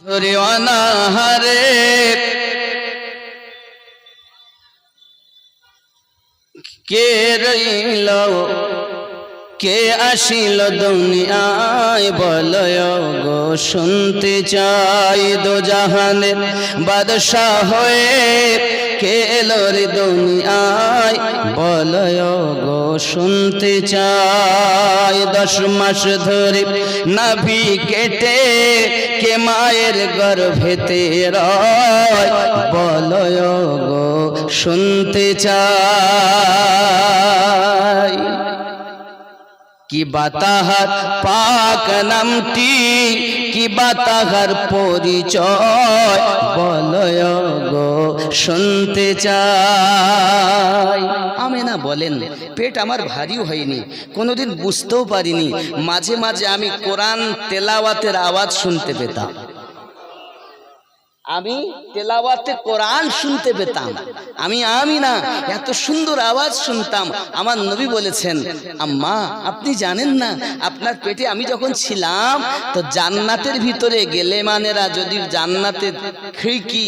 ধরে অনাহারে কে রইল কে আসিল দুনিয়ায় বলয় গো শুনতে চাই দোজাহানের বাদশা হয়ে কে এলো রে দুনিয়ায় বলয় গো শুনতে চাই 10 মাস ধরে নাভি কেটে কে মায়ের গর্ভেতে রয় বলয় গো শুনতে চাই কি বাতাহার পাক নামটি কি বাতাহার পরিচয় বলয় গো শুনতে চাই। আমেনা বলেন পেট আমার ভারী হয়নি, কোনোদিন বুঝতেও পারিনি, মাঝে মাঝে আমি কোরআন তেলাওয়াতের আওয়াজ শুনতে পেতাম, আমি তেলাওয়াতে কোরআন শুনতে পেতাম। আমি না এত সুন্দর আওয়াজ শুনতাম। আমার নবী বলেছেন, আম্মা আপনি জানেন না আপনার পেটে আমি যখন ছিলাম তো জান্নাতের ভিতরে গেলে মানেরা যদি জান্নাতের খিড়কি